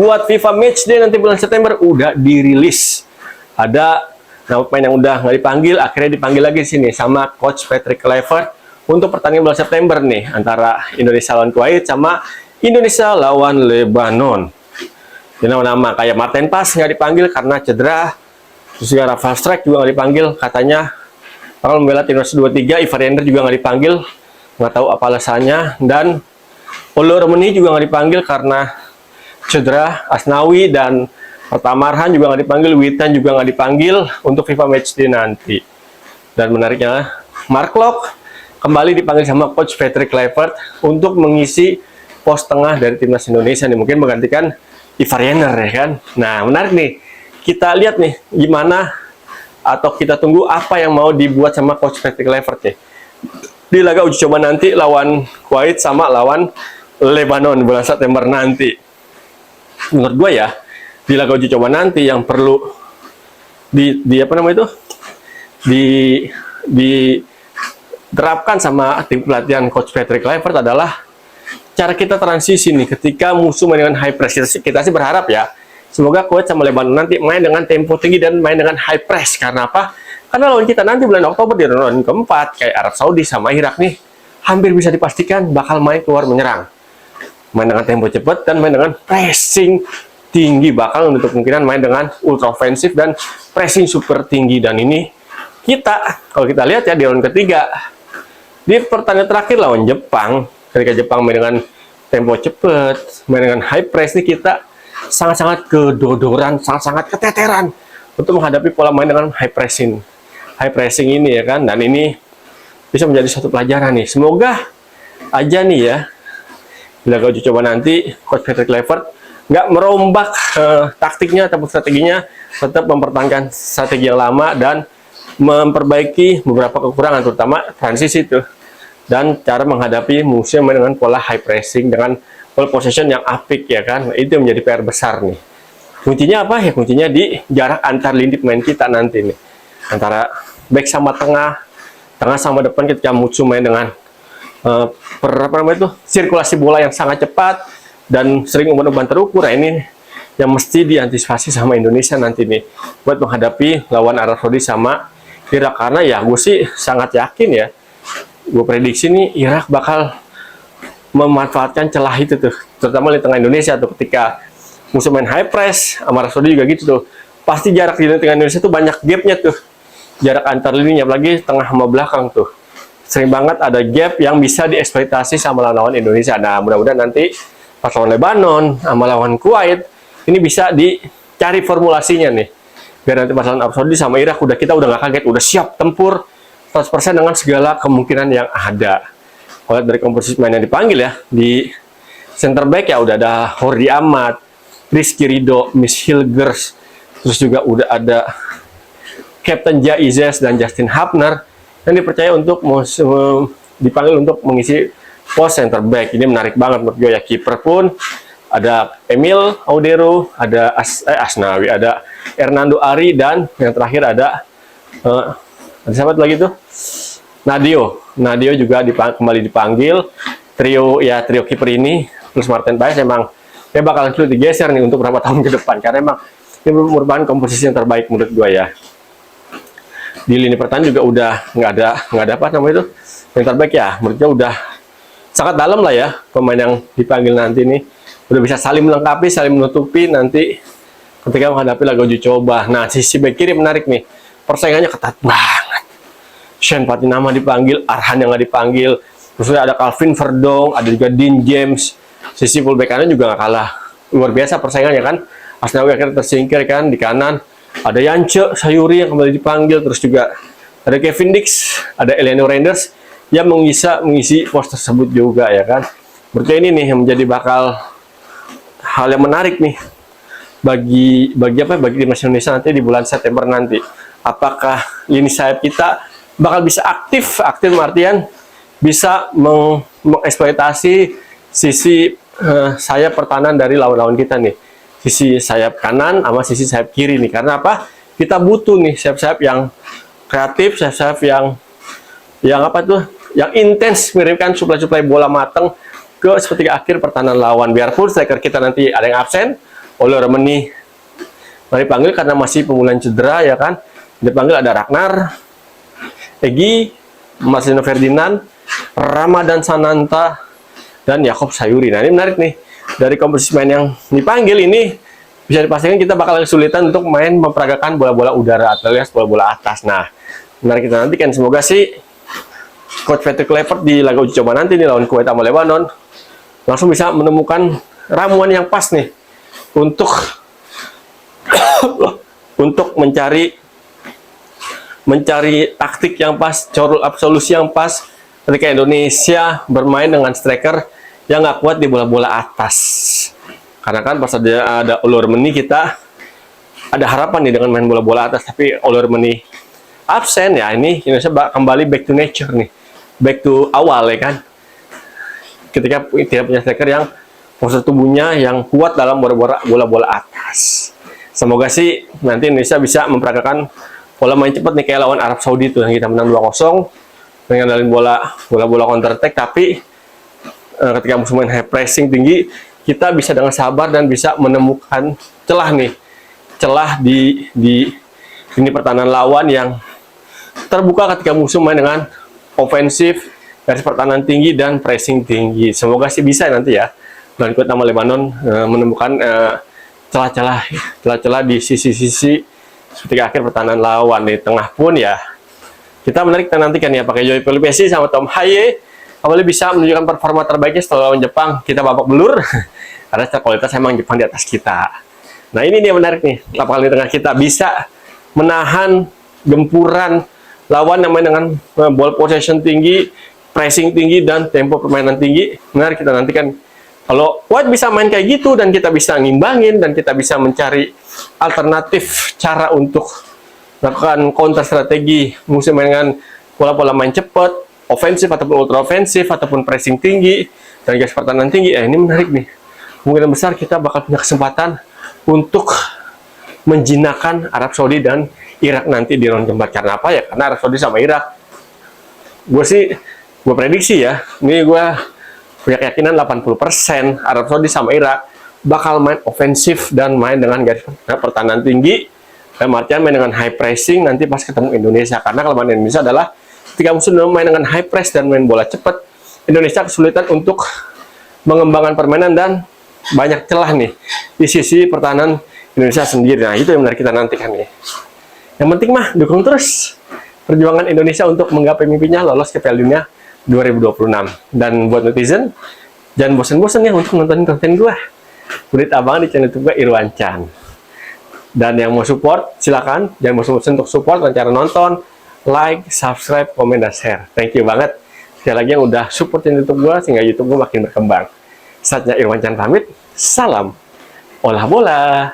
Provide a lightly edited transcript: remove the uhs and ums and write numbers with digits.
buat FIFA Matchday nanti bulan September udah dirilis. Ada nama pemain yang udah nggak dipanggil, akhirnya dipanggil lagi di sini sama Coach Patrick Kluivert untuk pertandingan bulan September nih antara Indonesia lawan Kuwait sama Indonesia lawan Lebanon. Jadi nama-nama kayak Martin Paes nggak dipanggil karena cedera, terus juga Rafael Strijk juga nggak dipanggil, katanya bakal membela timnas 23. Ivar Yender juga nggak dipanggil, nggak tahu apa alasannya. Dan Olo Romani juga nggak dipanggil karena cedera. Asnawi dan Pertamarhan juga nggak dipanggil, Witan juga nggak dipanggil untuk FIFA Matchday nanti. Dan menariknya, Mark Locke kembali dipanggil sama Coach Patrick Kluivert untuk mengisi pos tengah dari timnas Indonesia nih, mungkin menggantikan Ivar Yender ya kan. Nah, menarik nih. Kita lihat nih gimana atau kita tunggu apa yang mau dibuat sama Coach Patrick Kluivert nih di laga uji coba nanti lawan Kuwait sama lawan Lebanon bulan September nanti. Menurut gue ya, di laga uji coba nanti yang perlu di apa namanya itu diterapkan sama tim pelatihan Coach Patrick Kluivert adalah cara kita transisi nih ketika musuh main dengan high press. Kita sih berharap ya, semoga Kuwait sama Lebanon nanti main dengan tempo tinggi dan main dengan high press. Karena apa? Karena lawan kita nanti bulan Oktober di ronde keempat kayak Arab Saudi sama Irak nih, hampir bisa dipastikan bakal main keluar menyerang, main dengan tempo cepat dan main dengan pressing tinggi, bakal untuk kemungkinan main dengan ultra ofensif dan pressing super tinggi. Dan ini kita, kalau kita lihat ya di ronde ketiga, di pertandingan terakhir lawan Jepang, ketika Jepang main dengan tempo cepat, main dengan high press, nih kita sangat-sangat kedodoran, sangat-sangat keteteran untuk menghadapi pola main dengan high pressing ini ya kan. Dan ini bisa menjadi satu pelajaran nih. Semoga aja nih ya, bila uji coba nanti Coach Patrick Kluivert nggak merombak taktiknya ataupun strateginya, tetap mempertahankan strategi yang lama dan memperbaiki beberapa kekurangan, terutama transisi itu dan cara menghadapi musuh yang main dengan pola high pressing dengan ball possession yang apik ya kan. Itu yang menjadi PR besar nih. Kuncinya apa ya? Kuncinya di jarak antar lini pemain kita nanti nih, antara back sama tengah, tengah sama depan, ketika musuh main dengan sirkulasi bola yang sangat cepat dan sering umpan-umpan terukur. Nah, ini yang mesti diantisipasi sama Indonesia nanti nih buat menghadapi lawan Arab Saudi sama Irak. Karena ya gue sih sangat yakin ya, gue prediksi nih Irak bakal memanfaatkan celah itu tuh, terutama di tengah Indonesia tuh, ketika musuh main high press sama Arab Saudi juga gitu tuh, pasti jarak di tengah Indonesia tuh banyak gapnya tuh, jarak antar lininya, apalagi tengah sama belakang tuh sering banget ada gap yang bisa dieksploitasi sama lawan Indonesia. Nah, mudah-mudahan nanti pas lawan Lebanon sama lawan Kuwait ini bisa dicari formulasinya nih, biar nanti pas lawan Arab Saudi sama Irak kita udah nggak kaget, udah siap tempur 100% dengan segala kemungkinan yang ada. Kalau dari komposisi pemain yang dipanggil ya, di center back ya udah ada Hordi Ahmad, Rizky Ridho, Miss Hilgers, terus juga udah ada Captain Jaizes dan Justin Hapner yang dipercaya untuk dipanggil untuk mengisi pos center back. Ini menarik banget menurut gue ya. Kiper pun ada Emil Audero, ada Asnawi, ada Hernando Ari, dan yang terakhir ada siapa lagi tuh? Nadio juga kembali dipanggil. Trio kiper ini plus Martin Paes emang ya bakal sulit digeser nih untuk beberapa tahun ke depan, karena emang ini merupakan komposisi yang terbaik menurut gue ya. Di lini pertahanan juga udah nggak ada apa namanya itu yang terbaik ya, menurutnya udah sangat dalam lah ya pemain yang dipanggil nanti nih, udah bisa saling melengkapi, saling menutupi nanti ketika menghadapi laga uji coba. Nah, sisi back kiri menarik nih, persaingannya ketat banget. Shane Patinama dipanggil, Arhan yang nggak dipanggil, terus ada Calvin Verdong, ada juga Dean James. Sisi fullback kanan juga nggak kalah luar biasa persaingannya kan. Asnawi akhirnya tersingkir kan di kanan. Ada Yance Sayuri yang kembali dipanggil, terus juga ada Kevin Dix, ada Eleanor Reinders yang mengisi pos tersebut juga ya kan. Berarti ini nih yang menjadi bakal hal yang menarik nih bagi timnas Indonesia nanti di bulan September nanti. Apakah lini sayap kita bakal bisa aktif artian bisa mengeksploitasi sisi sayap pertahanan dari lawan-lawan kita nih, sisi sayap kanan sama sisi sayap kiri nih. Karena apa? Kita butuh nih sayap-sayap yang kreatif, sayap-sayap yang apa tuh? Yang intens, mengirimkan suplai-suplai bola matang ke sepertiga akhir pertahanan lawan. Biarpun striker kita nanti ada yang absen, Oliver Meni. Nah, dipanggil karena masih pemulihan cedera ya kan. Dipanggil ada Ragnar, Egy, Marcelino Ferdinand, Ramadan Sananta, dan Yakob Sayuri. Nah, ini menarik nih. Dari komposisi main yang dipanggil ini, bisa dipastikan kita bakal kesulitan untuk main memperagakan bola-bola udara alias bola-bola atas. Nah, menarik kita nantikan. Semoga sih Coach Patrick Kluivert di laga uji coba nanti nih lawan Kuwait sama Lebanon langsung bisa menemukan ramuan yang pas nih untuk untuk mencari taktik yang pas, solusi yang pas ketika Indonesia bermain dengan striker yang nggak kuat di bola-bola atas. Karena kan pas ada Oliver Meni, kita ada harapan nih dengan main bola-bola atas, tapi Oliver Meni absen ya, ini Indonesia kembali back to nature nih, back to awal ya kan, ketika tidak punya striker yang postur tubuhnya yang kuat dalam bola-bola atas. Semoga sih nanti Indonesia bisa memperagakan pola main cepat nih kayak lawan Arab Saudi tuh yang kita menang 2-0 mengandalkan bola counter attack, tapi ketika musuh main high pressing tinggi, kita bisa dengan sabar dan bisa menemukan celah di lini pertahanan lawan yang terbuka ketika musuh main dengan ofensif, garis pertahanan tinggi dan pressing tinggi. Semoga sih bisa nanti ya dan Kuwait sama Lebanon menemukan celah-celah di sisi-sisi seperti akhir pertahanan lawan. Di tengah pun ya kita menarik, kita nantikan ya pakai Joy Pelipesi sama Tom Haye kembali bisa menunjukkan performa terbaiknya setelah lawan Jepang. Kita babak belur karena secara kualitas emang Jepang di atas kita. Nah, ini dia menarik nih, apakah di tengah kita bisa menahan gempuran lawan yang main dengan ball possession tinggi, pressing tinggi, dan tempo permainan tinggi. Menarik kita nantikan. Kalau Kuwait bisa main kayak gitu dan kita bisa ngimbangin dan kita bisa mencari alternatif cara untuk melakukan counter strategi musuh main dengan pola-pola main cepat, ofensif ataupun ultra ofensif ataupun pressing tinggi dan garis pertahanan tinggi. Ini menarik nih. Kemungkinan besar kita bakal punya kesempatan untuk menjinakkan Arab Saudi dan Irak nanti di round keempat. Karena apa ya? Karena Arab Saudi sama Irak, gue prediksi ya, ini gue punya keyakinan 80% Arab Saudi sama Irak bakal main ofensif dan main dengan garis pertahanan tinggi, dan artian main dengan high pressing nanti pas ketemu Indonesia. Karena kelemahan Indonesia adalah ketika musuh main dengan high press dan main bola cepat, Indonesia kesulitan untuk mengembangkan permainan dan banyak celah nih di sisi pertahanan Indonesia sendiri. Nah, itu yang benar kita nantikan nih. Yang penting mah dukung terus perjuangan Indonesia untuk menggapai mimpinya lolos ke Piala Dunia 2026. Dan buat netizen, jangan bosan-bosan ya untuk nonton konten gue. Kulit abang di channel YouTube gue Irwan Chan. Dan yang mau support, silakan. Jangan bosan-bosan untuk support dengan cara nonton, like, subscribe, komen, dan share. Thank you banget. Sekali lagi yang udah support YouTube gue sehingga YouTube gue makin berkembang. Saatnya Irwan Chan pamit. Salam olah bola.